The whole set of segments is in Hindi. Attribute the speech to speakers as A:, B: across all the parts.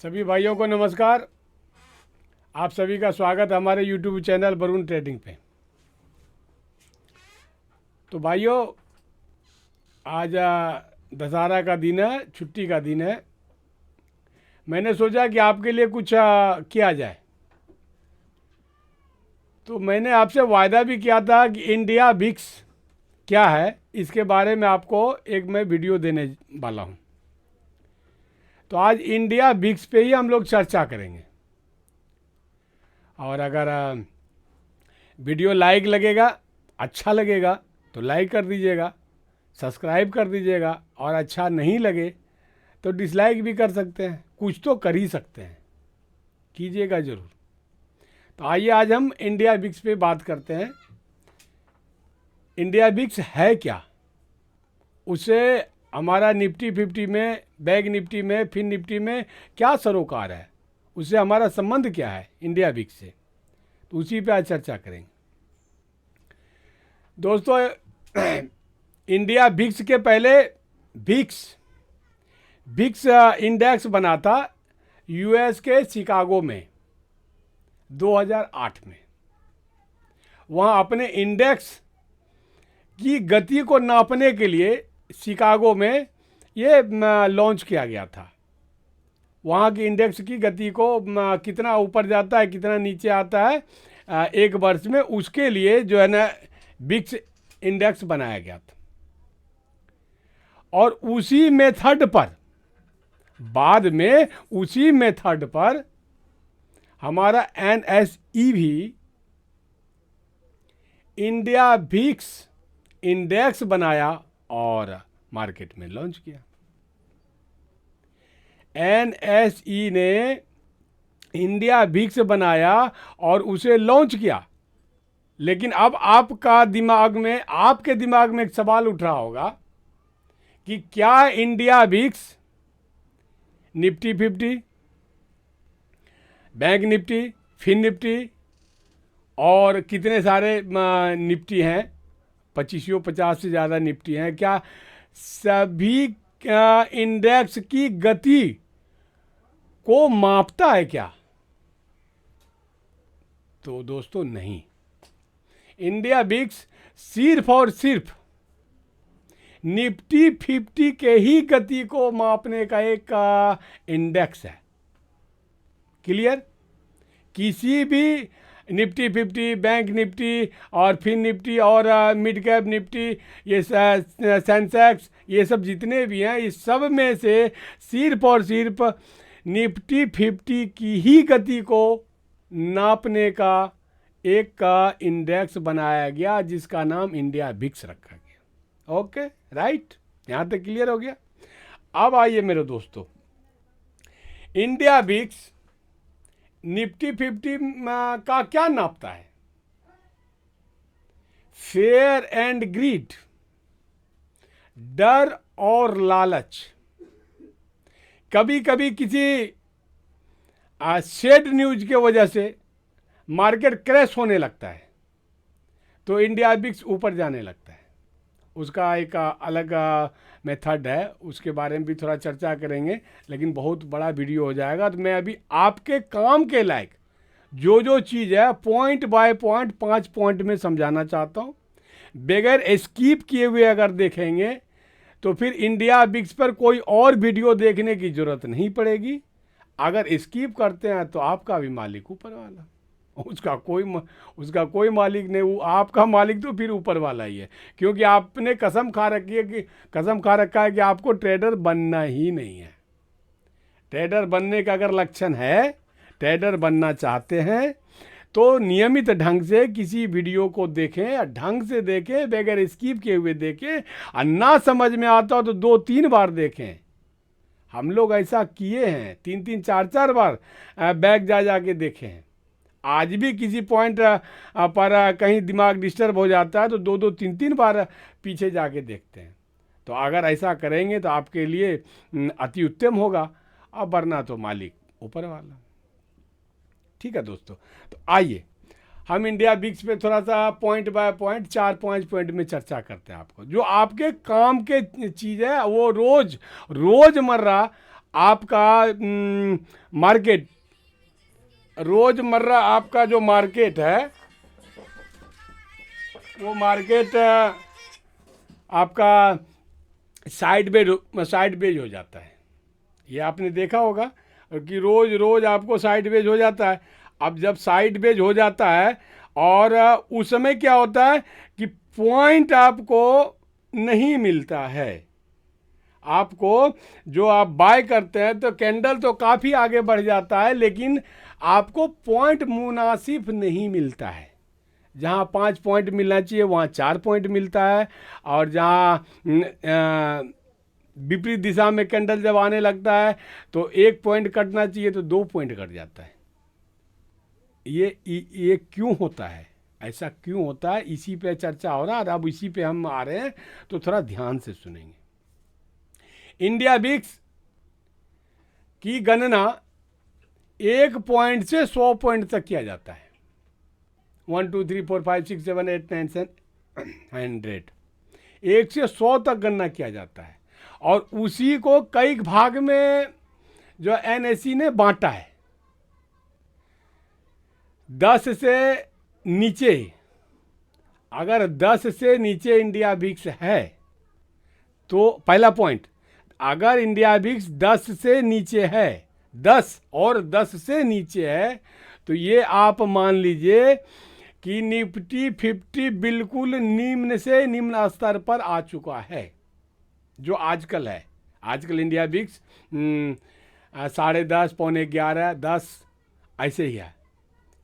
A: सभी भाइयों को नमस्कार। आप सभी का स्वागत है हमारे YouTube चैनल वरुण ट्रेडिंग पे। तो भाइयों, आज दशहरा का दिन है, छुट्टी का दिन है। मैंने सोचा कि आपके लिए कुछ किया जाए। तो मैंने आपसे वायदा भी किया था कि इंडिया बिक्स क्या है, इसके बारे में आपको एक मैं वीडियो देने वाला हूँ। तो आज इंडिया बिक्स पे ही हम लोग चर्चा करेंगे। और अगर वीडियो लाइक लगेगा, अच्छा लगेगा तो लाइक कर दीजिएगा, सब्सक्राइब कर दीजिएगा, और अच्छा नहीं लगे तो डिसलाइक भी कर सकते हैं। कुछ तो कर ही सकते हैं, कीजिएगा ज़रूर। तो आइए आज हम इंडिया बिक्स पे बात करते हैं। इंडिया बिक्स है क्या, उसे हमारा निफ्टी 50 में, बैंक निफ्टी में, फिन निफ्टी में क्या सरोकार है, उससे हमारा संबंध क्या है इंडिया बिक्स से, तो उसी पे आज चर्चा करेंगे दोस्तों। इंडिया बिक्स के पहले बिक्स इंडेक्स बना था यूएस के शिकागो में 2008 में। वहाँ अपने इंडेक्स की गति को नापने के लिए शिकागो में ये लॉन्च किया गया था। वहाँ की इंडेक्स की गति को कितना ऊपर जाता है, कितना नीचे आता है एक वर्ष में, उसके लिए जो है ना बिक्स इंडेक्स बनाया गया था। और उसी मेथड पर बाद में उसी मेथड पर हमारा एनएसई भी इंडिया बिक्स इंडेक्स बनाया और मार्केट में लॉन्च किया। एनएसई ने इंडिया बिक्स बनाया और उसे लॉन्च किया। लेकिन अब आपके दिमाग में एक सवाल उठ रहा होगा कि क्या India VIX, Nifty 50, bank Nifty, fin Nifty और कितने सारे निफ्टी हैं, 50 से ज़्यादा निफ्टी हैं, क्या सभी इंडेक्स की गति को मापता है क्या? तो दोस्तों नहीं। इंडिया बिक्स सिर्फ और सिर्फ निफ्टी 50 के ही गति को मापने का एक इंडेक्स है। क्लियर? किसी भी निफ्टी 50, बैंक निफ्टी और फिन निफ्टी और मिड कैप निफ्टी, ये सेंसेक्स, ये सब जितने भी हैं, इस सब में से सिर्फ और सिर्फ निफ्टी 50 की ही गति को नापने का एक का इंडेक्स बनाया गया, जिसका नाम इंडिया बिक्स रखा गया। Okay, right? यहाँ तक क्लियर हो गया। अब आइए मेरे दोस्तों, इंडिया बिक्स निफ्टी 50 का क्या नापता है? फेयर एंड ग्रीड, डर और लालच। कभी कभी किसी शेड न्यूज के वजह से मार्केट क्रैश होने लगता है तो इंडिया बिक्स ऊपर जाने लगता है। उसका एक अलग मेथड है, उसके बारे में भी थोड़ा चर्चा करेंगे, लेकिन बहुत बड़ा वीडियो हो जाएगा। तो मैं अभी आपके काम के लायक जो चीज़ है पॉइंट बाय पॉइंट 5 पॉइंट में समझाना चाहता हूँ। बगैर स्किप किए हुए अगर देखेंगे तो फिर इंडिया बिक्स पर कोई और वीडियो देखने की ज़रूरत नहीं पड़ेगी। अगर स्किप करते हैं तो आपका भी मालिक ऊपर वाला, उसका कोई मालिक नहीं, वो आपका मालिक तो फिर ऊपर वाला ही है। क्योंकि आपने कसम खा रखा है कि आपको ट्रेडर बनना ही नहीं है। ट्रेडर बनने का अगर लक्षण है, ट्रेडर बनना चाहते हैं, तो नियमित ढंग से किसी वीडियो को देखें, ढंग से देखें, बगैर स्किप किए हुए देखें, और ना समझ में आता हो तो 2-3 बार देखें। हम लोग ऐसा किए हैं, 3-3, 4-4 बार बैक जा के देखे हैं। आज भी किसी पॉइंट पर कहीं दिमाग डिस्टर्ब हो जाता है तो 2-2, 3-3 बार पीछे जाके देखते हैं। तो अगर ऐसा करेंगे तो आपके लिए अति उत्तम होगा, और वरना तो मालिक ऊपर वाला। ठीक है दोस्तों, तो आइए हम इंडिया बिक्स पे थोड़ा सा पॉइंट बाय पॉइंट 4-5 पॉइंट में चर्चा करते हैं। आपको जो आपके काम के चीज़ है वो रोज़मर्रा आपका मार्केट, रोजमर्रा आपका जो मार्केट है वो मार्केट आपका साइड बेज हो जाता है। ये आपने देखा होगा कि रोज रोज आपको साइड बेज हो जाता है। अब जब साइड बेज हो जाता है और उस समय क्या होता है कि पॉइंट आपको नहीं मिलता है। आपको जो आप बाय करते हैं तो कैंडल तो काफ़ी आगे बढ़ जाता है, लेकिन आपको पॉइंट मुनासिब नहीं मिलता है। जहाँ 5 पॉइंट मिलना चाहिए वहाँ 4 पॉइंट मिलता है, और जहाँ विपरीत दिशा में कैंडल जब आने लगता है तो 1 पॉइंट कटना चाहिए तो 2 पॉइंट कट जाता है। ये क्यों होता है, ऐसा क्यों होता है, इसी पे चर्चा हो रहा है। अब इसी पे हम आ रहे हैं तो थोड़ा ध्यान से सुनेंगे। इंडिया बिक्स की गणना 1 पॉइंट से 100 पॉइंट तक किया जाता है। 1 2 3 4 5 6 7 8 9 10 100, 1 से 100 तक गणना किया जाता है, और उसी को कई भाग में जो एनएसई ने बांटा है। 10 से नीचे, अगर 10 से नीचे इंडिया बिक्स है तो पहला पॉइंट, अगर इंडिया बिक्स 10 से नीचे है, 10 और 10 से नीचे है, तो ये आप मान लीजिए कि निफ्टी 50 बिल्कुल निम्न से निम्न स्तर पर आ चुका है। जो आजकल है, आजकल इंडिया बिक्स 10:30, 10:45, 10 ऐसे ही है।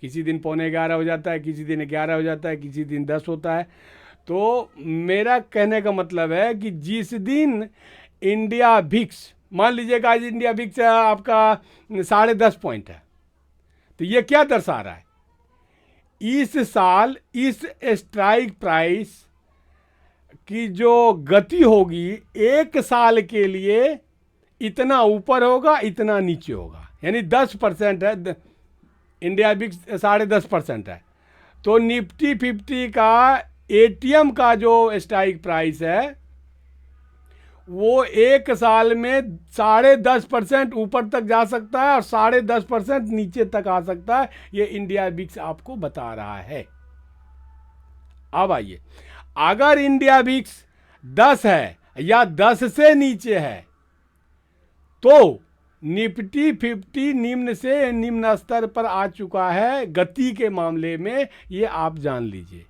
A: किसी दिन 11:45 हो जाता है, किसी दिन 11 हो जाता है, किसी दिन 10 होता है। तो मेरा कहने का मतलब है कि जिस दिन इंडिया बिक्स, मान लीजिएगा आज इंडिया बिक्स आपका 10.5 पॉइंट है, तो ये क्या दर्शा रहा है, इस साल इस स्ट्राइक प्राइस की जो गति होगी 1 साल के लिए इतना ऊपर होगा, इतना नीचे होगा। यानी 10% है, इंडिया बिक्स 10.5% है, तो निफ्टी 50 का एटीएम का जो स्ट्राइक प्राइस है वो 1 साल में 10.5% ऊपर तक जा सकता है और 10.5% नीचे तक आ सकता है। ये इंडिया बिक्स आपको बता रहा है। अब आइए, अगर इंडिया बिक्स 10 है या 10 से नीचे है तो निफ्टी 50 निम्न से निम्न स्तर पर आ चुका है गति के मामले में, ये आप जान लीजिए।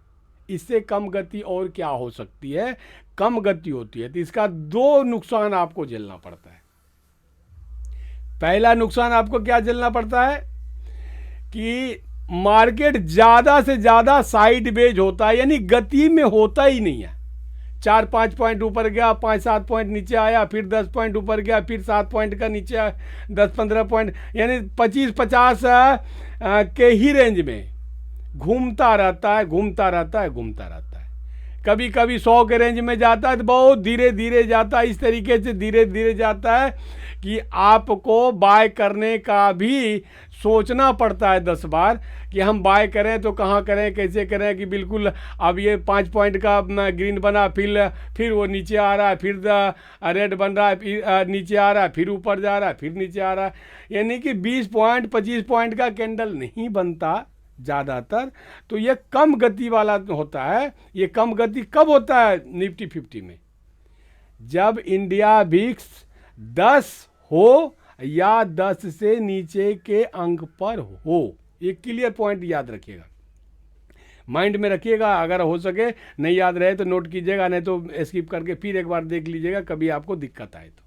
A: इससे कम गति और क्या हो सकती है, कम गति होती है तो इसका 2 नुकसान आपको झेलना पड़ता है। पहला नुकसान आपको क्या झेलना पड़ता है कि मार्केट ज़्यादा से ज़्यादा साइड वेज होता है, यानी गति में होता ही नहीं है। 4-5 पॉइंट ऊपर गया, 5-7 पॉइंट नीचे आया, फिर 10 पॉइंट ऊपर गया, फिर 7 पॉइंट का नीचे आया, 10-15 पॉइंट, यानी 25-50 के ही रेंज में घूमता रहता है, घूमता रहता है, घूमता रहता है। कभी कभी 100 के रेंज में जाता है तो बहुत धीरे धीरे जाता है। इस तरीके से धीरे धीरे जाता है कि आपको बाय करने का भी सोचना पड़ता है 10 बार कि हम बाय करें तो कहाँ करें, कैसे करें, कि बिल्कुल अब ये 5 पॉइंट का ग्रीन बना, फिर वो नीचे आ रहा है, फिर रेड बन रहा है, फिर नीचे आ रहा है, फिर ऊपर जा रहा है, फिर नीचे आ रहा है। यानी कि 20 पॉइंट 25 पॉइंट का कैंडल नहीं बनता ज़्यादातर। तो ये कम गति वाला होता है। ये कम गति कब होता है निफ्टी 50 में, जब इंडिया बिक्स 10 हो या 10 से नीचे के अंक पर हो। एक क्लियर पॉइंट याद रखिएगा, माइंड में रखिएगा। अगर हो सके नहीं याद रहे तो नोट कीजिएगा, नहीं तो स्किप करके फिर एक बार देख लीजिएगा कभी आपको दिक्कत आए तो।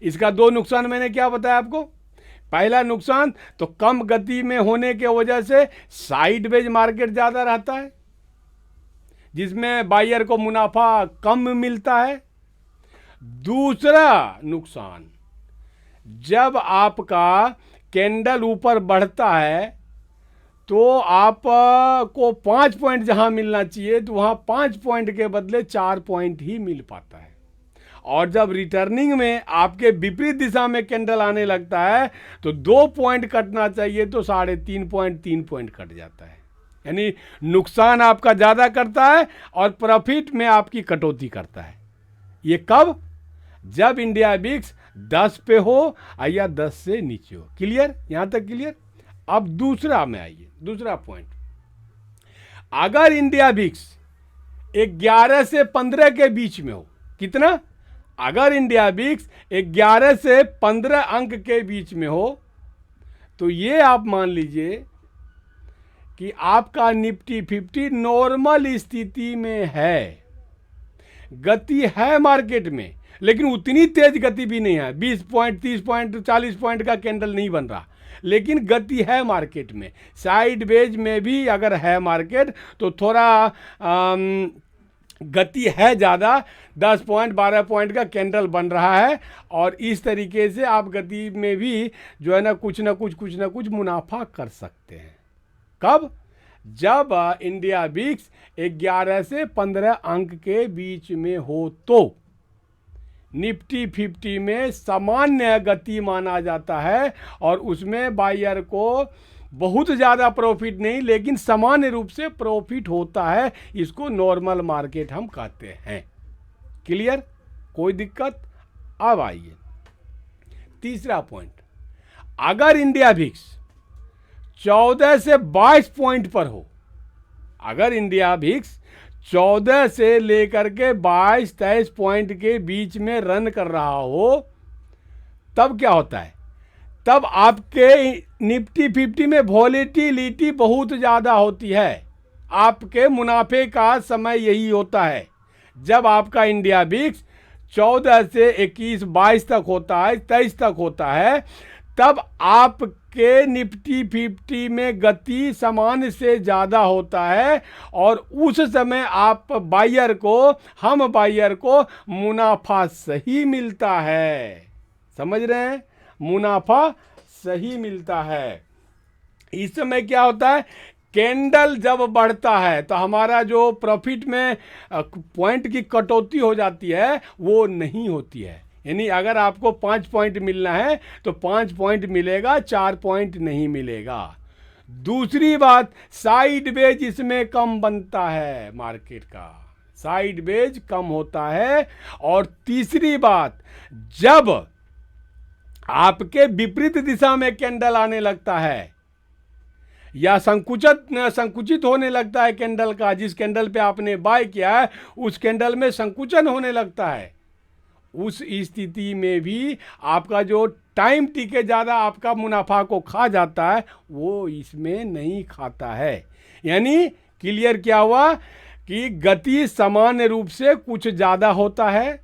A: इसका 2 नुकसान मैंने क्या बताया आपको। पहला नुकसान तो कम गति में होने के वजह से साइडवेज मार्केट ज़्यादा रहता है, जिसमें बायर को मुनाफा कम मिलता है। दूसरा नुकसान, जब आपका कैंडल ऊपर बढ़ता है तो आपको 5 पॉइंट जहां मिलना चाहिए तो वहां 5 पॉइंट के बदले 4 पॉइंट ही मिल पाता है। और जब रिटर्निंग में आपके विपरीत दिशा में कैंडल आने लगता है तो 2 पॉइंट कटना चाहिए तो 3.5 पॉइंट 3 पॉइंट कट जाता है। यानी नुकसान आपका ज़्यादा करता है और प्रॉफिट में आपकी कटौती करता है। ये कब, जब इंडिया बिक्स 10 पे हो या 10 से नीचे हो। क्लियर? यहाँ तक क्लियर? अब दूसरा में आइए, दूसरा पॉइंट। अगर इंडिया विक्स 11 से 15 के बीच में हो, कितना? अगर इंडिया विक्स 11 से 15 अंक के बीच में हो, तो ये आप मान लीजिए कि आपका निफ्टी 50 नॉर्मल स्थिति में है, गति है मार्केट में, लेकिन उतनी तेज गति भी नहीं है। 20 पॉइंट, 30 पॉइंट, 40 पॉइंट का कैंडल नहीं बन रहा, लेकिन गति है मार्केट में। साइडवेज में भी अगर है मार्केट तो थोड़ा गति है ज़्यादा, 10 पॉइंट 12 पॉइंट का कैंडल बन रहा है, और इस तरीके से आप गति में भी जो है ना कुछ ना कुछ मुनाफा कर सकते हैं। कब? जब इंडिया विक्स 11 से 15 अंक के बीच में हो, तो निफ्टी 50 में सामान्य गति माना जाता है, और उसमें बायर को बहुत ज़्यादा प्रॉफिट नहीं, लेकिन सामान्य रूप से प्रॉफिट होता है। इसको नॉर्मल मार्केट हम कहते हैं। क्लियर? कोई दिक्कत? अब आइए तीसरा पॉइंट। अगर इंडिया विक्स 14 से 22 पॉइंट पर हो, अगर इंडिया विक्स 14 से लेकर के 22-23 पॉइंट के बीच में रन कर रहा हो, तब क्या होता है? तब आपके निफ्टी 50 में वॉलेटिलिटी बहुत ज़्यादा होती है। आपके मुनाफे का समय यही होता है, जब आपका इंडिया विक्स 14 से 21, 22 तक होता है, 23 तक होता है, तब आपके निफ्टी 50 में गति सामान्य से ज़्यादा होता है, और उस समय हम बायर को मुनाफा सही मिलता है। समझ रहे हैं? मुनाफा सही मिलता है। इस समय क्या होता है? कैंडल जब बढ़ता है तो हमारा जो प्रॉफिट में पॉइंट की कटौती हो जाती है, वो नहीं होती है। यानी अगर आपको 5 पॉइंट मिलना है तो 5 पॉइंट मिलेगा, 4 पॉइंट नहीं मिलेगा। दूसरी बात, साइडवेज इसमें कम बनता है, मार्केट का साइडवेज कम होता है। और तीसरी बात, जब आपके विपरीत दिशा में कैंडल आने लगता है, या संकुचित होने लगता है कैंडल का, जिस कैंडल पे आपने बाय किया है उस कैंडल में संकुचन होने लगता है, उस स्थिति में भी आपका जो टाइम टिके ज़्यादा आपका मुनाफा को खा जाता है, वो इसमें नहीं खाता है। यानी क्लियर क्या हुआ कि गति सामान्य रूप से कुछ ज़्यादा होता है,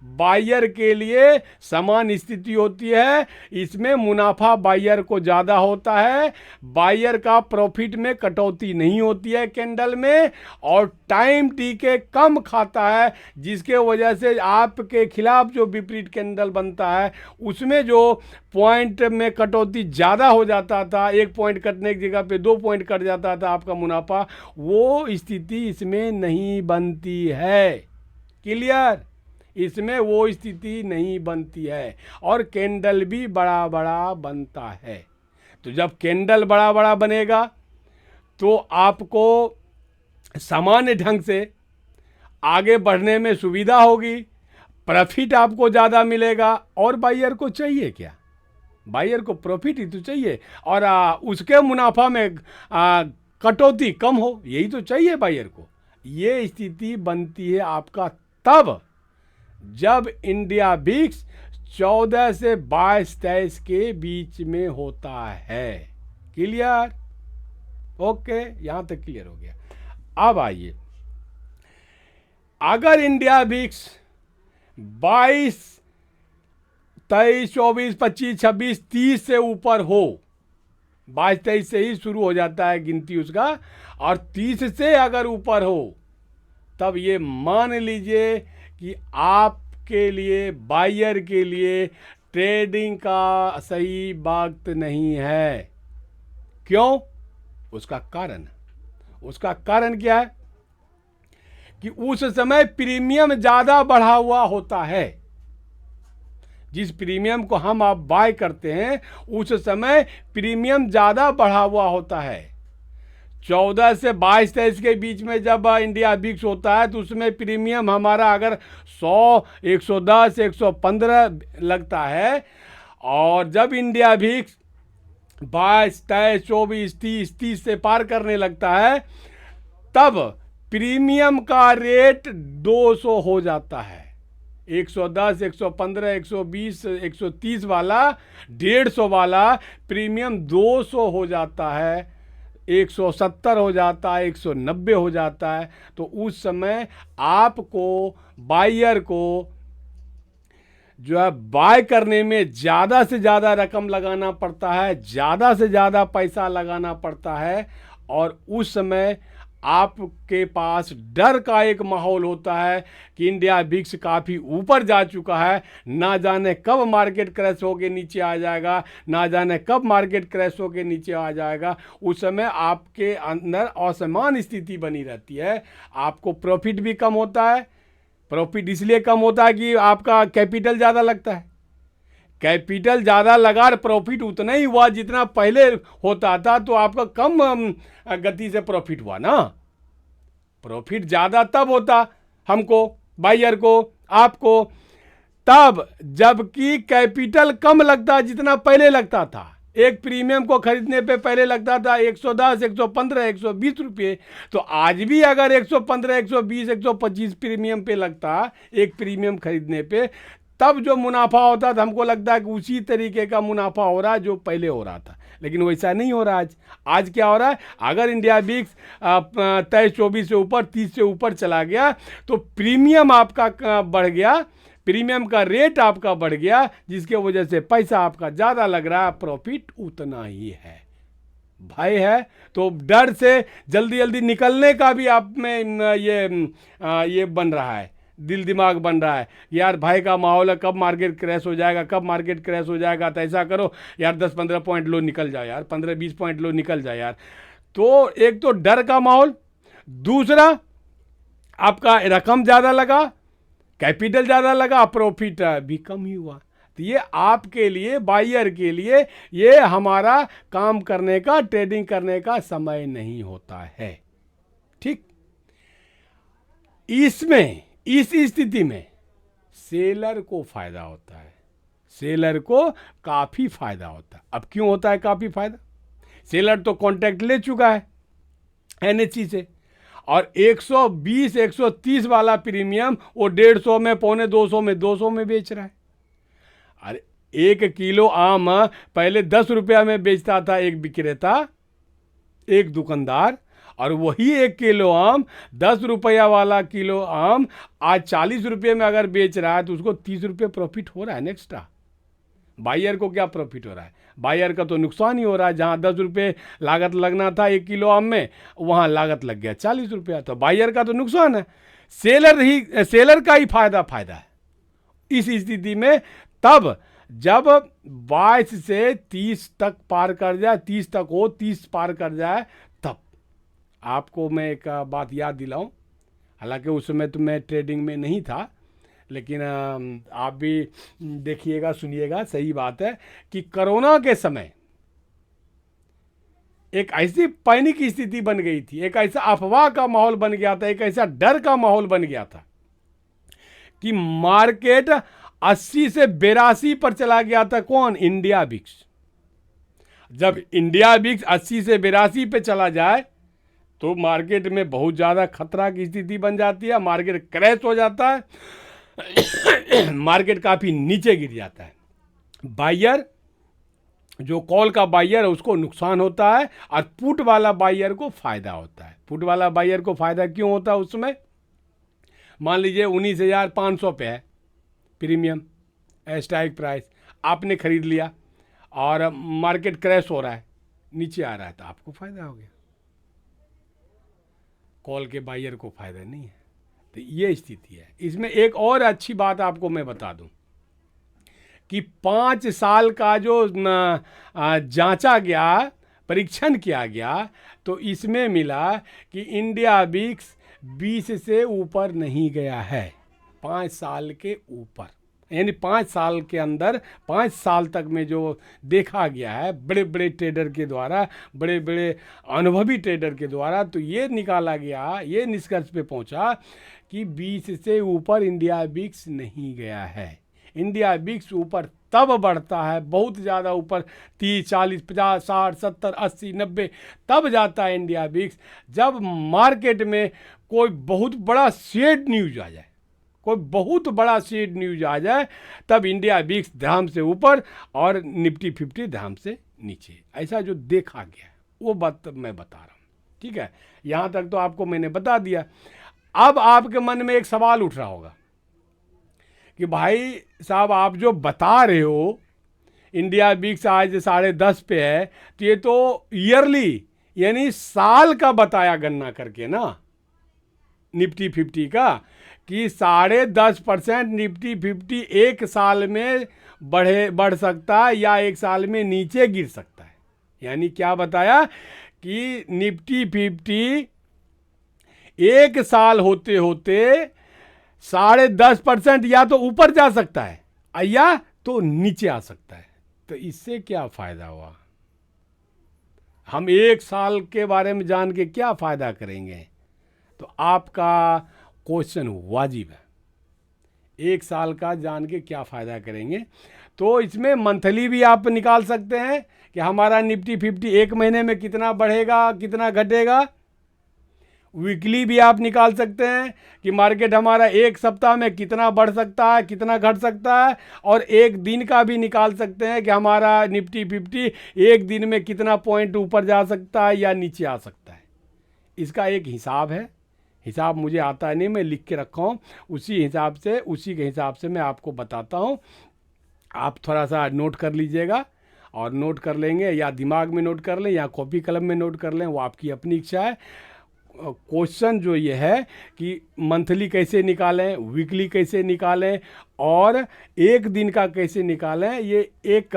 A: बायर के लिए समान स्थिति होती है, इसमें मुनाफा बायर को ज़्यादा होता है, बायर का प्रॉफिट में कटौती नहीं होती है कैंडल में, और टाइम टी के कम खाता है, जिसके वजह से आपके खिलाफ जो विपरीत कैंडल बनता है उसमें जो पॉइंट में कटौती ज़्यादा हो जाता था, 1 पॉइंट कटने की जगह पे 2 पॉइंट कट जाता था आपका मुनाफा, वो स्थिति इसमें नहीं बनती है। क्लियर? इसमें वो स्थिति नहीं बनती है, और कैंडल भी बड़ा बड़ा बनता है। तो जब कैंडल बड़ा बड़ा बनेगा तो आपको सामान्य ढंग से आगे बढ़ने में सुविधा होगी, प्रॉफिट आपको ज़्यादा मिलेगा। और बायर को चाहिए क्या? बायर को प्रॉफिट ही तो चाहिए, और उसके मुनाफा में कटौती कम हो, यही तो चाहिए बायर को। ये स्थिति बनती है आपका तब जब इंडिया विक्स 14 से 22-23 के बीच में होता है। क्लियर? ओके, यहां तक क्लियर हो गया। अब आइए, अगर इंडिया विक्स 22, 23, 24, 25, 26, 30 से ऊपर हो, 22-23 से ही शुरू हो जाता है गिनती उसका, और 30 से अगर ऊपर हो, तब ये मान लीजिए कि आपके लिए, बायर के लिए ट्रेडिंग का सही वक्त नहीं है। क्यों? उसका कारण क्या है कि उस समय प्रीमियम ज़्यादा बढ़ा हुआ होता है। जिस प्रीमियम को हम आप बाय करते हैं उस समय प्रीमियम ज़्यादा बढ़ा हुआ होता है। 14 से 22-23 के बीच में जब इंडिया बिक्स होता है तो उसमें प्रीमियम हमारा अगर 100, 110, 115 लगता है, और जब इंडिया बिक्स 22, 23, 24, 30 से पार करने लगता है तब प्रीमियम का रेट 200 हो जाता है। 110, 115, 120, 130 वाला, 150 वाला प्रीमियम 200 हो जाता है, 170 हो जाता है, 190 हो जाता है। तो उस समय आपको, बायर को जो है बाय करने में ज़्यादा से ज़्यादा रकम लगाना पड़ता है, ज़्यादा से ज़्यादा पैसा लगाना पड़ता है, और उस समय आपके पास डर का एक माहौल होता है कि इंडिया बिक्स काफ़ी ऊपर जा चुका है, ना जाने कब मार्केट क्रैश होके नीचे आ जाएगा, ना जाने कब मार्केट क्रैश होके नीचे आ जाएगा। उस समय आपके अंदर असमान स्थिति बनी रहती है, आपको प्रॉफिट भी कम होता है। प्रॉफिट इसलिए कम होता है कि आपका कैपिटल ज़्यादा लगता है, कैपिटल ज़्यादा लगा और प्रॉफिट उतना ही हुआ जितना पहले होता था, तो आपका कम गति से प्रॉफिट हुआ ना। प्रॉफिट ज़्यादा तब होता हमको, बायर को, आपको, तब जबकि कैपिटल कम लगता जितना पहले लगता था। एक प्रीमियम को खरीदने पे पहले लगता था 110, 115, 120 रुपये, तो आज भी अगर 115, 120, 125 प्रीमियम पे लगता एक प्रीमियम खरीदने पे, तब जो मुनाफा होता था हमको लगता है कि उसी तरीके का मुनाफा हो रहा है जो पहले हो रहा था, लेकिन वैसा नहीं हो रहा। आज क्या हो रहा है, अगर इंडिया बिक्स 23, 24 से ऊपर, 30 से ऊपर चला गया तो प्रीमियम आपका बढ़ गया, प्रीमियम का रेट आपका बढ़ गया, जिसके वजह से पैसा आपका ज़्यादा लग रहा है, प्रॉफिट उतना ही है। भय है तो डर से जल्दी जल्दी निकलने का भी आप में ये बन रहा है, दिल दिमाग बन रहा है, यार भय का माहौल है, कब मार्केट क्रैश हो जाएगा, कब मार्केट क्रैश हो जाएगा, तो ऐसा करो यार 10-15 पॉइंट लो निकल जाओ यार, 15-20 पॉइंट लो निकल जाए यार। तो एक तो डर का माहौल, दूसरा आपका रकम ज़्यादा लगा, कैपिटल ज़्यादा लगा, प्रॉफिट भी कम ही हुआ। तो ये आपके लिए, बायर के लिए, ये हमारा काम करने का, ट्रेडिंग करने का समय नहीं होता है। ठीक, इसमें, इस स्थिति में सेलर को फायदा होता है, सेलर को काफ़ी फायदा होता है। अब क्यों होता है काफ़ी फायदा? सेलर तो कॉन्ट्रैक्ट ले चुका है एनएचसी से, और 120, 130 वाला प्रीमियम वो 150 में, 125 में, 200 में बेच रहा है। अरे 1 किलो आम पहले 10 रुपया में बेचता था एक विक्रेता, एक दुकानदार, और वही 1 किलो आम, 10 रुपया वाला किलो आम आज 40 रुपये में अगर बेच रहा है तो उसको 30 रुपये प्रॉफिट हो रहा है एक्स्ट्रा। बायर को क्या प्रॉफिट हो रहा है? बायर का तो नुकसान ही हो रहा है। जहाँ 10 रुपये लागत लगना था 1 किलो आम में, वहाँ लागत लग गया 40 रुपया, तो बायर का तो नुकसान है। सेलर का ही फायदा है इस स्थिति में। तब जब 22 से 30 तक पार कर जाए, 30 तक हो, 30 पार कर जाए, तब आपको मैं एक बात याद दिलाऊं, हालांकि उस समय तो मैं ट्रेडिंग में नहीं था, लेकिन आप भी देखिएगा, सुनिएगा। सही बात है कि कोरोना के समय एक ऐसी पैनिक स्थिति बन गई थी, एक ऐसा अफवाह का माहौल बन गया था, एक ऐसा डर का माहौल बन गया था कि मार्केट 80 से 82 पर चला गया था। कौन? इंडिया बिक्स। जब इंडिया बिक्स 80 से 82 पे चला जाए तो मार्केट में बहुत ज़्यादा खतरा की स्थिति बन जाती है, मार्केट क्रैश हो जाता है, मार्केट काफ़ी नीचे गिर जाता है। बायर, जो कॉल का बायर है उसको नुकसान होता है, और पुट वाला बायर को फ़ायदा होता है। पुट वाला बायर को फ़ायदा क्यों होता है? उसमें मान लीजिए 19,500 पे है प्रीमियम स्ट्राइक प्राइस, आपने ख़रीद लिया और मार्केट क्रैश हो रहा है, नीचे आ रहा है, तो आपको फ़ायदा हो गया, कॉल के बायर को फ़ायदा नहीं है। तो ये स्थिति है। इसमें एक और अच्छी बात आपको मैं बता दूं कि 5 साल का जो जांचा गया, परीक्षण किया गया, तो इसमें मिला कि इंडिया बिक्स 20 से ऊपर नहीं गया है, 5 साल के ऊपर। यानी 5 साल के अंदर, 5 साल तक में जो देखा गया है बड़े बड़े ट्रेडर के द्वारा, बड़े बड़े अनुभवी ट्रेडर के द्वारा, तो ये निकाला गया, ये निष्कर्ष पे पहुंचा कि 20 से ऊपर इंडिया बिक्स नहीं गया है। इंडिया बिक्स ऊपर तब बढ़ता है, बहुत ज़्यादा ऊपर 30, 40, 50, 60, 70, 80, 90 तब जाता है इंडिया बिक्स जब मार्केट में कोई बहुत बड़ा शेड न्यूज आ जाए, कोई बहुत बड़ा शेड न्यूज आ जाए, तब इंडिया बिक्स धड़ाम से ऊपर और निफ्टी 50 धड़ाम से नीचे। ऐसा जो देखा गया वो बात मैं बता रहा हूँ, ठीक है। यहाँ तक तो आपको मैंने बता दिया। अब आपके मन में एक सवाल उठ रहा होगा कि भाई साहब आप जो बता रहे हो इंडिया बिक्स आज 10.5 पे है, तो ये तो ईयरली यानी साल का बताया गणना करके ना निफ्टी 50 का, कि 10.5% निफ्टी 50 एक साल में बढ़ सकता है या एक साल में नीचे गिर सकता है। यानी क्या बताया कि निफ्टी 50 एक साल होते होते 10.5% या तो ऊपर जा सकता है या तो नीचे आ सकता है। तो इससे क्या फ़ायदा हुआ? हम एक साल के बारे में जान के क्या फ़ायदा करेंगे? तो आपका क्वेश्चन वाजिब है, एक साल का जान के क्या फ़ायदा करेंगे? तो इसमें मंथली भी आप निकाल सकते हैं कि हमारा निफ्टी 50 एक महीने में कितना बढ़ेगा, कितना घटेगा। वीकली भी आप निकाल सकते हैं कि मार्केट हमारा एक सप्ताह में कितना बढ़ सकता है, कितना घट सकता है। और एक दिन का भी निकाल सकते हैं कि हमारा निफ्टी 50 एक दिन में कितना पॉइंट ऊपर जा सकता है या नीचे आ सकता है। इसका एक हिसाब है, हिसाब मुझे आता नहीं, मैं लिख के रखा हूँ, उसी के हिसाब से मैं आपको बताता हूँ। आप थोड़ा सा नोट कर लीजिएगा, और नोट कर लेंगे या दिमाग में नोट कर लें या कॉपी कलम में नोट कर लें, वो आपकी अपनी इच्छा है। क्वेश्चन जो ये है कि मंथली कैसे निकालें, वीकली कैसे निकालें और एक दिन का कैसे निकालें, ये एक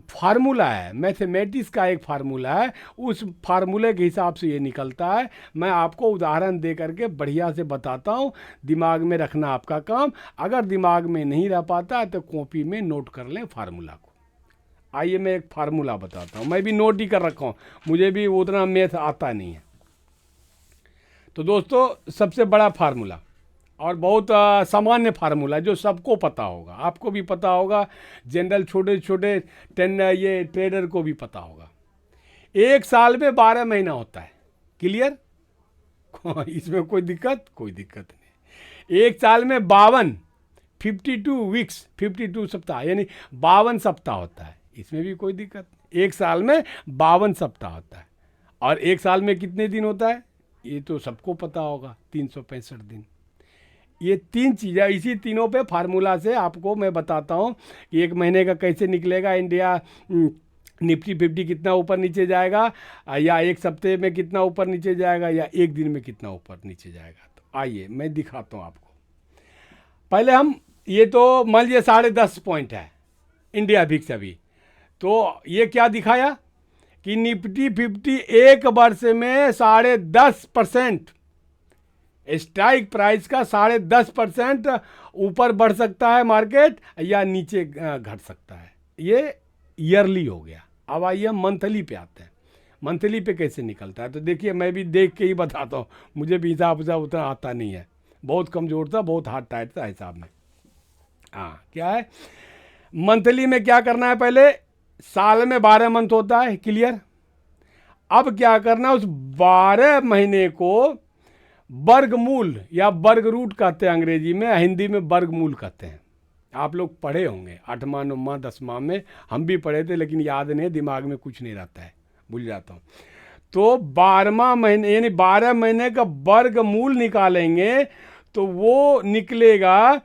A: फार्मूला है, मैथमेटिक्स का एक फार्मूला है। उस फार्मूले के हिसाब से ये निकलता है। मैं आपको उदाहरण दे करके बढ़िया से बताता हूँ, दिमाग में रखना आपका काम। अगर दिमाग में नहीं रह पाता है तो कॉपी में नोट कर लें फार्मूला को। आइए मैं एक फार्मूला बताता हूँ, मैं भी नोट ही कर रखा हूँ, मुझे भी उतना मैथ आता नहीं है। तो दोस्तों सबसे बड़ा फार्मूला और बहुत सामान्य फार्मूला जो सबको पता होगा, आपको भी पता होगा, जनरल छोटे छोटे ये ट्रेडर को भी पता होगा। एक साल में 12 महीना होता है, क्लियर? इसमें कोई दिक्कत नहीं। एक साल में 52 वीक्स, 52 सप्ताह यानी 52 सप्ताह होता है, इसमें भी कोई दिक्कत नहीं। एक साल में 52 सप्ताह होता है। और एक साल में कितने दिन होता है ये तो सबको पता होगा, 365 दिन। ये तीन चीज़ें, इसी तीनों पे फार्मूला से आपको मैं बताता हूँ कि एक महीने का कैसे निकलेगा इंडिया निफ्टी 50 कितना ऊपर नीचे जाएगा, या एक सप्ताह में कितना ऊपर नीचे जाएगा, या एक दिन में कितना ऊपर नीचे जाएगा। तो आइए मैं दिखाता हूँ आपको। पहले हम ये तो मान लीजिए 10.5 पॉइंट है इंडिया भिक्स अभी, तो ये क्या दिखाया कि निफ्टी 50 एक वर्ष में 10.5% स्ट्राइक प्राइस का 10.5% ऊपर बढ़ सकता है मार्केट, या नीचे घट सकता है। ये ईयरली हो गया। अब आइए मंथली पे आते हैं। मंथली पे कैसे निकलता है तो देखिए, मैं भी देख के ही बताता हूँ, मुझे भी हिसाब उतना आता नहीं है, बहुत कमज़ोर था, बहुत हाथ टाइट था हिसाब में। हाँ, क्या है मंथली में क्या करना है? पहले साल में 12 मंथ होता है, क्लियर? अब क्या करना है, उस 12 महीने को वर्गमूल या वर्ग रूट कहते हैं अंग्रेजी में, हिंदी में वर्गमूल कहते हैं। आप लोग पढ़े होंगे 8वां 9वां 10वां में, हम भी पढ़े थे, लेकिन याद नहीं, दिमाग में कुछ नहीं रहता है, भूल जाता हूँ। तो 12वां महीने यानी 12 महीने का वर्गमूल निकालेंगे तो वो निकलेगा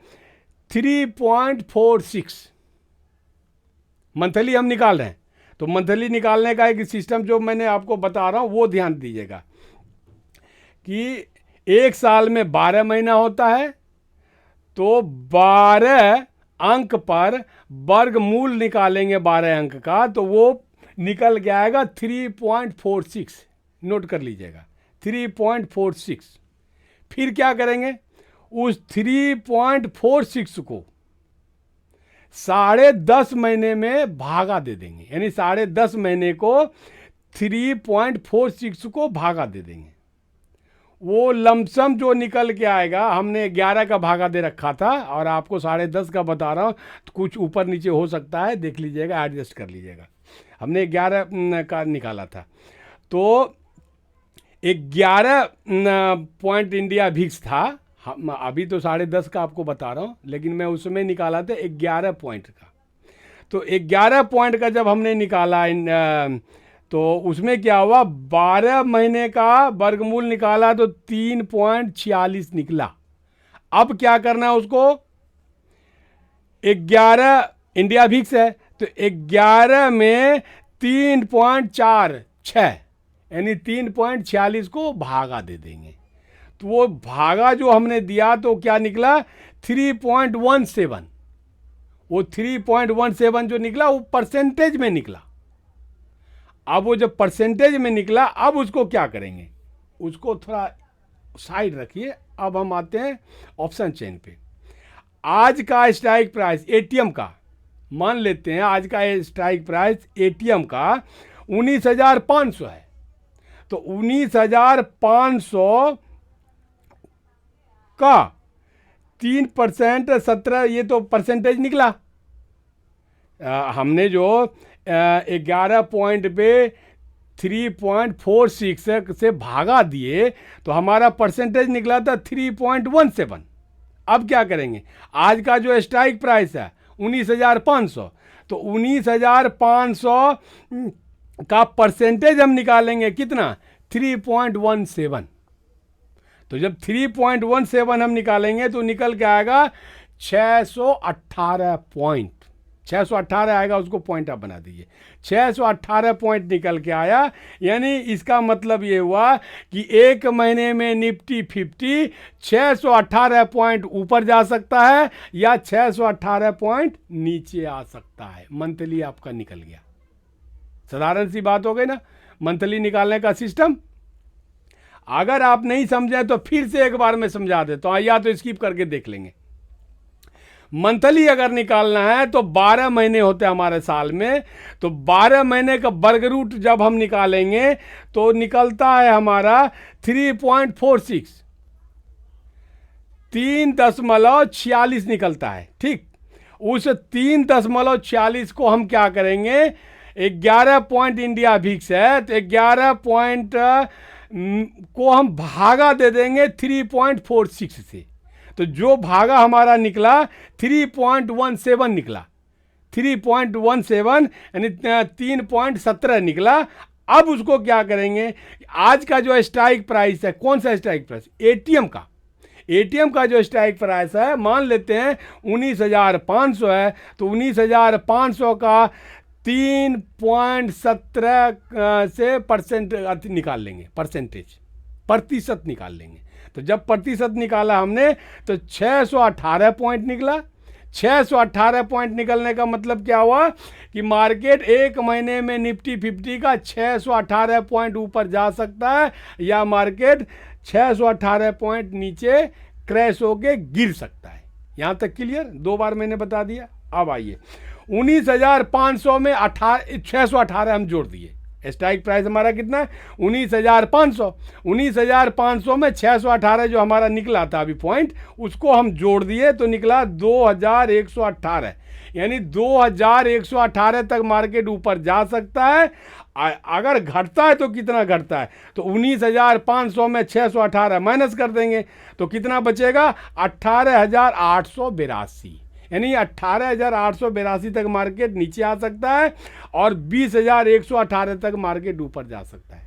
A: 3.46। मंथली हम निकाल रहे हैं, तो मंथली निकालने का एक सिस्टम जो मैंने आपको बता रहा हूँ वो ध्यान दीजिएगा कि एक साल में 12 महीना होता है, तो 12 अंक पर वर्गमूल निकालेंगे 12 अंक का, तो वो निकल के आएगा 3.46। नोट कर लीजिएगा 3.46। फिर क्या करेंगे, उस 3.46 को 10.5 महीने में भागा दे देंगे, यानी 10.5 महीने को 3.46 को भागा दे देंगे। वो लमसम जो निकल के आएगा, हमने 11 का भागा दे रखा था और आपको 10.5 का बता रहा हूँ, तो कुछ ऊपर नीचे हो सकता है, देख लीजिएगा, एडजस्ट कर लीजिएगा। हमने 11 का निकाला था, तो 11 पॉइंट इंडिया भिक्स था। हम अभी तो 10.5 का आपको बता रहा हूँ, लेकिन मैं उसमें निकाला था 11 पॉइंट का। तो 11 पॉइंट का जब हमने निकाला तो उसमें क्या हुआ, 12 महीने का वर्गमूल निकाला तो 3.46 निकला। अब क्या करना है उसको, 11 इंडिया भिक्स है तो 11 में 3.46 यानी 3.46 को भागा दे देंगे। तो वो भागा जो हमने दिया तो क्या निकला, 3.17। वो 3.17 जो निकला वो परसेंटेज में निकला। अब वो जब परसेंटेज में निकला, अब उसको क्या करेंगे, उसको थोड़ा साइड रखिए। अब हम आते हैं ऑप्शन चेन पे। आज का स्ट्राइक प्राइस एटीएम का, मान लेते हैं आज का स्ट्राइक प्राइस एटीएम का 19,500 है। तो 19,500 का 3% 17, ये तो परसेंटेज निकला। हमने जो 11 पॉइंट पे 3.46 से भागा दिए तो हमारा परसेंटेज निकला था 3.17। अब क्या करेंगे, आज का जो स्ट्राइक प्राइस है 19,500, तो 19,500 का परसेंटेज हम निकालेंगे कितना, 3.17। तो जब 3.17 हम निकालेंगे तो निकल के आएगा 618 पॉइंट। 618 आएगा, उसको पॉइंट आप बना दीजिए। 618 पॉइंट निकल के आया, यानी इसका मतलब ये हुआ कि एक महीने में निफ्टी 50 618 पॉइंट ऊपर जा सकता है या 618 पॉइंट नीचे आ सकता है। मंथली आपका निकल गया। साधारण सी बात हो गई ना, मंथली निकालने का सिस्टम। अगर आप नहीं समझे तो फिर से एक बार मैं समझा देता हूं, या तो स्किप करके देख लेंगे। मंथली अगर निकालना है तो 12 महीने होते हैं हमारे साल में, तो 12 महीने का वर्ग रूट जब हम निकालेंगे तो निकलता है हमारा 3.46, 3.46 निकलता है। ठीक, उस 3.46 को हम क्या करेंगे, 11 पॉइंट इंडिया भिक्स है तो 11 पॉइंट को हम भागा दे देंगे 3.46 से। तो जो भागा हमारा निकला 3.17 निकला, 3.17 यानी 3.17 निकला। अब उसको क्या करेंगे, आज का जो स्ट्राइक प्राइस है, कौन सा स्ट्राइक प्राइस, एटीएम का। एटीएम का जो स्ट्राइक प्राइस है, मान लेते हैं 19,500 है, तो 19,500 का 3.17 से परसेंट निकाल लेंगे, प्रतिशत निकाल लेंगे। तो जब प्रतिशत निकाला हमने तो 618 पॉइंट निकला। 618 पॉइंट निकलने का मतलब क्या हुआ कि मार्केट एक महीने में निफ्टी 50 का 618 पॉइंट ऊपर जा सकता है या मार्केट 618 पॉइंट नीचे क्रैश होके गिर सकता है। यहां तक क्लियर, 2 बार मैंने बता दिया। अब आइए 19,500 में 618 हम जोड़ दिए। स्ट्राइक प्राइस हमारा कितना है, 19,500। 19,500 में 618 जो हमारा निकला था अभी पॉइंट, उसको हम जोड़ दिए तो निकला 2,118, यानी 2,118 तक मार्केट ऊपर जा सकता है। अगर घटता है तो कितना घटता है, तो 19,500 में 618 माइनस कर देंगे तो कितना बचेगा, 18,882, यानी 18,882 तक मार्केट नीचे आ सकता है और 20,118 तक मार्केट ऊपर जा सकता है।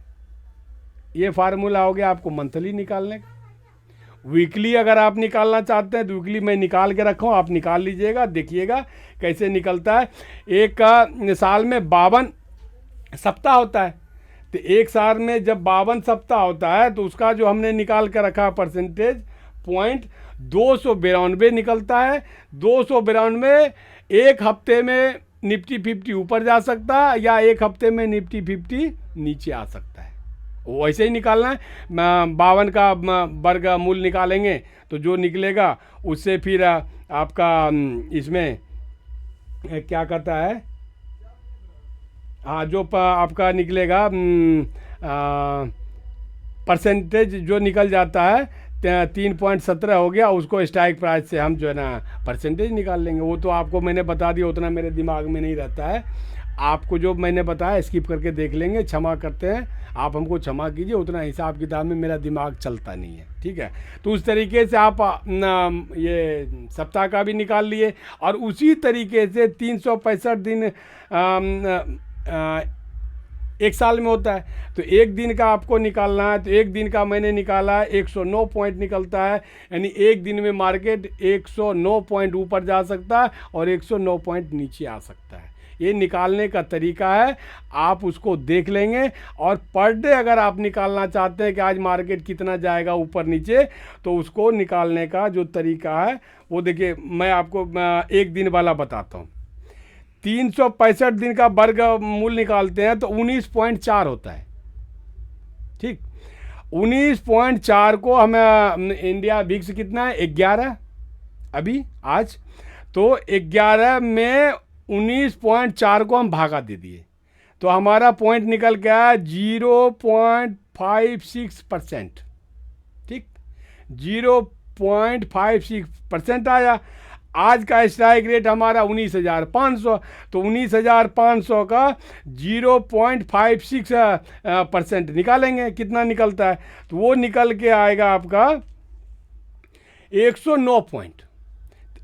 A: ये फार्मूला हो गया आपको मंथली निकालने का। वीकली अगर आप निकालना चाहते हैं तो वीकली मैं निकाल के रखा हूँ, आप निकाल लीजिएगा, देखिएगा कैसे निकलता है। एक साल में 52 सप्ताह होता है, तो एक साल में जब 52 सप्ताह होता है तो उसका जो हमने निकाल कर रखा परसेंटेज पॉइंट 292 निकलता है। 292 एक हफ्ते में निफ्टी 50 ऊपर जा सकता है या एक हफ्ते में निफ्टी 50 नीचे आ सकता है। वैसे ही निकालना है। 52 का वर्ग मूल निकालेंगे तो जो निकलेगा उससे फिर आपका इसमें क्या कहता है, हाँ जो आपका निकलेगा परसेंटेज जो निकल जाता है 3.17 हो गया, उसको स्ट्राइक प्राइस से हम जो है ना परसेंटेज निकाल लेंगे। वो तो आपको मैंने बता दिया, उतना मेरे दिमाग में नहीं रहता है। आपको जो मैंने बताया स्किप करके देख लेंगे, क्षमा करते हैं, आप हमको क्षमा कीजिए, उतना हिसाब किताब में मेरा दिमाग चलता नहीं है, ठीक है। तो उस तरीके से आप ये सप्ताह का भी निकाल लिए, और उसी तरीके से 365 दिन एक साल में होता है। तो एक दिन का आपको निकालना है, तो एक दिन का मैंने निकाला है, 109 पॉइंट निकलता है। यानी एक दिन में मार्केट 109 पॉइंट ऊपर जा सकता है और 109 पॉइंट नीचे आ सकता है। ये निकालने का तरीका है, आप उसको देख लेंगे। और पर डे अगर आप निकालना चाहते हैं कि आज मार्केट कितना जाएगा ऊपर नीचे, तो उसको निकालने का जो तरीका है वो देखिए, मैं आपको एक दिन वाला बताता हूँ। 365 दिन का वर्ग मूल निकालते हैं तो 19.4 होता है, ठीक। 19.4 को हमें इंडिया विक्स कितना है 11 अभी आज, तो 11 में 19.4 को हम भागा दे दिए, तो हमारा पॉइंट निकल गया 0.56%, ठीक। 0.56% आया। आज का स्ट्राइक रेट हमारा 19,500, तो 19,500 का 0.56% निकालेंगे, कितना निकलता है, तो वो निकल के आएगा आपका 109 पॉइंट।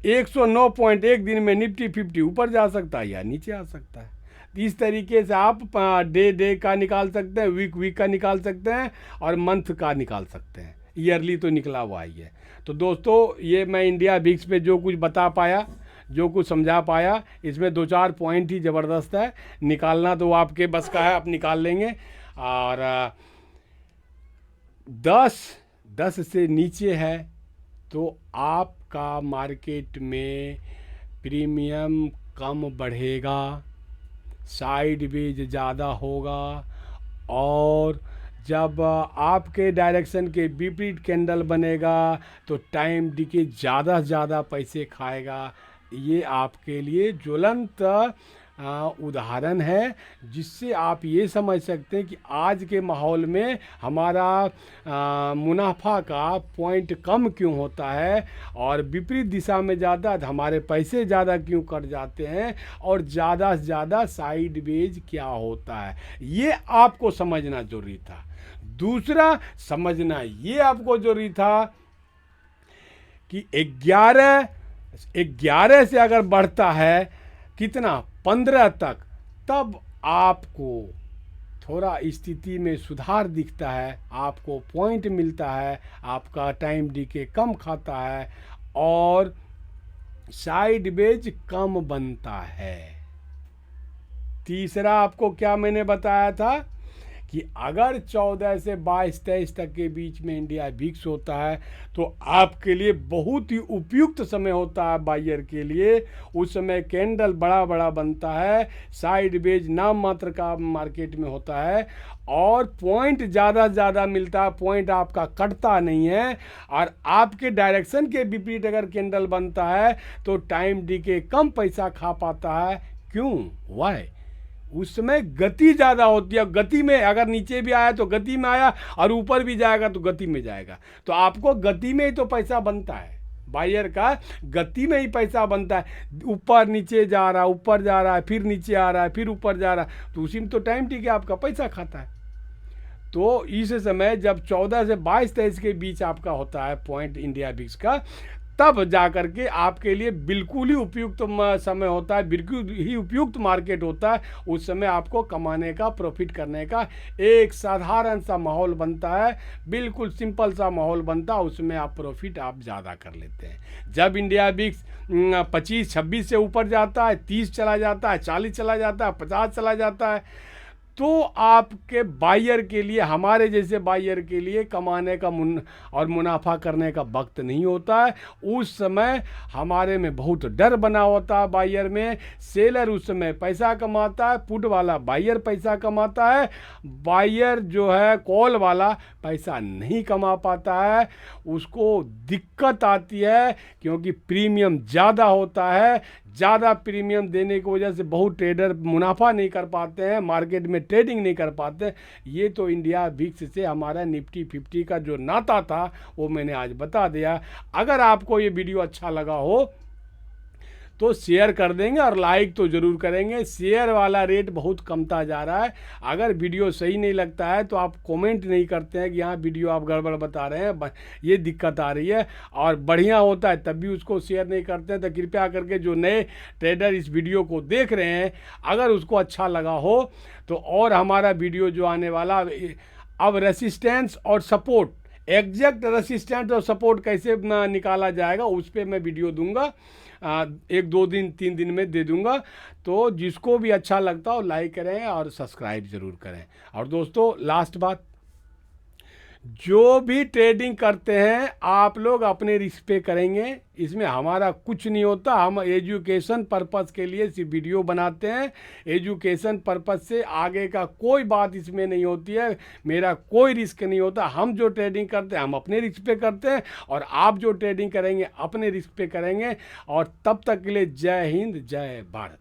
A: 109 पॉइंट एक दिन में निफ्टी 50 ऊपर जा सकता है या नीचे आ सकता है। इस तरीके से आप डे का निकाल सकते हैं, वीक का निकाल सकते हैं, और मंथ का निकाल सकते हैं। ईयरली तो निकला हुआ ही है। तो दोस्तों, ये मैं इंडिया विक्स पे जो कुछ बता पाया, जो कुछ समझा पाया, इसमें 2-4 पॉइंट ही ज़बरदस्त है। निकालना तो आपके बस का है, आप निकाल लेंगे। और 10 से नीचे है तो आपका मार्केट में प्रीमियम कम बढ़ेगा, साइड वेज ज़्यादा होगा, और जब आपके डायरेक्शन के विपरीत कैंडल बनेगा तो टाइम डिके ज़्यादा से ज़्यादा पैसे खाएगा। ये आपके लिए ज्वलंत उदाहरण है, जिससे आप ये समझ सकते हैं कि आज के माहौल में हमारा मुनाफा का पॉइंट कम क्यों होता है, और विपरीत दिशा में ज़्यादा हमारे पैसे ज़्यादा क्यों कट जाते हैं, और ज़्यादा से ज़्यादा साइड वेज क्या होता है। ये आपको समझना जरूरी था। दूसरा समझना ये आपको जरूरी था कि 11 से अगर बढ़ता है कितना 15 तक, तब आपको थोड़ा स्थिति में सुधार दिखता है, आपको पॉइंट मिलता है, आपका टाइम डीके कम खाता है, और साइड वेज कम बनता है। तीसरा आपको क्या मैंने बताया था कि अगर 14 से 22-23 तक के बीच में इंडिया विक्स होता है तो आपके लिए बहुत ही उपयुक्त समय होता है बायर के लिए। उस समय कैंडल बड़ा बड़ा बनता है, साइड वेज नाम मात्र का मार्केट में होता है, और पॉइंट ज़्यादा से ज़्यादा मिलता है, पॉइंट आपका कटता नहीं है। और आपके डायरेक्शन के विपरीत अगर कैंडल बनता है तो टाइम डीके कम पैसा खा पाता है। क्यों? वाई? उस समय गति ज़्यादा होती है। गति में अगर नीचे भी आया तो गति में आया, और ऊपर भी जाएगा तो गति में जाएगा। तो आपको गति में ही तो पैसा बनता है, बायर का गति में ही पैसा बनता है। ऊपर नीचे जा रहा है, ऊपर जा रहा है, फिर नीचे आ रहा है, फिर ऊपर जा रहा है, तो उसी में तो टाइम ठीक है आपका पैसा खाता है। तो इस समय जब 14 से 22-23 के बीच आपका होता है पॉइंट इंडिया विक्स का, तब जाकर के आपके लिए बिल्कुल ही उपयुक्त समय होता है, बिल्कुल ही उपयुक्त मार्केट होता है। उस समय आपको कमाने का, प्रॉफिट करने का एक साधारण सा माहौल बनता है, बिल्कुल सिंपल सा माहौल बनता है। उसमें आप प्रॉफिट आप ज़्यादा कर लेते हैं। जब इंडिया विक्स 25-26 से ऊपर जाता है, 30 चला जाता है, 40 चला जाता है, 50 चला जाता है, तो आपके बायर के लिए, हमारे जैसे बायर के लिए कमाने का और मुनाफा करने का वक्त नहीं होता है। उस समय हमारे में बहुत डर बना होता है बायर में। सेलर उस समय पैसा कमाता है, पुट वाला बायर पैसा कमाता है, बायर जो है कॉल वाला पैसा नहीं कमा पाता है। उसको दिक्कत आती है क्योंकि प्रीमियम ज़्यादा होता है, ज़्यादा प्रीमियम देने की वजह से बहुत ट्रेडर मुनाफा नहीं कर पाते हैं, मार्केट में ट्रेडिंग नहीं कर पाते हैं। ये तो इंडिया विक्स से हमारा निफ्टी 50 का जो नाता था वो मैंने आज बता दिया। अगर आपको ये वीडियो अच्छा लगा हो तो शेयर कर देंगे और लाइक तो ज़रूर करेंगे। शेयर वाला रेट बहुत कमता जा रहा है। अगर वीडियो सही नहीं लगता है तो आप कमेंट नहीं करते हैं कि हाँ वीडियो आप गड़बड़ बता रहे हैं, ये दिक्कत आ रही है। और बढ़िया होता है तब भी उसको शेयर नहीं करते हैं। तो कृपया करके जो नए ट्रेडर इस वीडियो को देख रहे हैं, अगर उसको अच्छा लगा हो तो और हमारा वीडियो जो आने वाला अब रेसिस्टेंस और सपोर्ट, एग्जैक्ट रेसिस्टेंस और सपोर्ट कैसे निकाला जाएगा उस पर मैं वीडियो दूंगा, 1-2 दिन 3 दिन में दे दूंगा। तो जिसको भी अच्छा लगता हो लाइक करें और सब्सक्राइब ज़रूर करें। और दोस्तों लास्ट बात, जो भी ट्रेडिंग करते हैं आप लोग अपने रिस्क पे करेंगे, इसमें हमारा कुछ नहीं होता। हम एजुकेशन पर्पस के लिए सिर्फ वीडियो बनाते हैं, एजुकेशन पर्पस से आगे का कोई बात इसमें नहीं होती है। मेरा कोई रिस्क नहीं होता। हम जो ट्रेडिंग करते हैं हम अपने रिस्क पे करते हैं और आप जो ट्रेडिंग करेंगे अपने रिस्क पे करेंगे। और तब तक के लिए जय हिंद, जय भारत।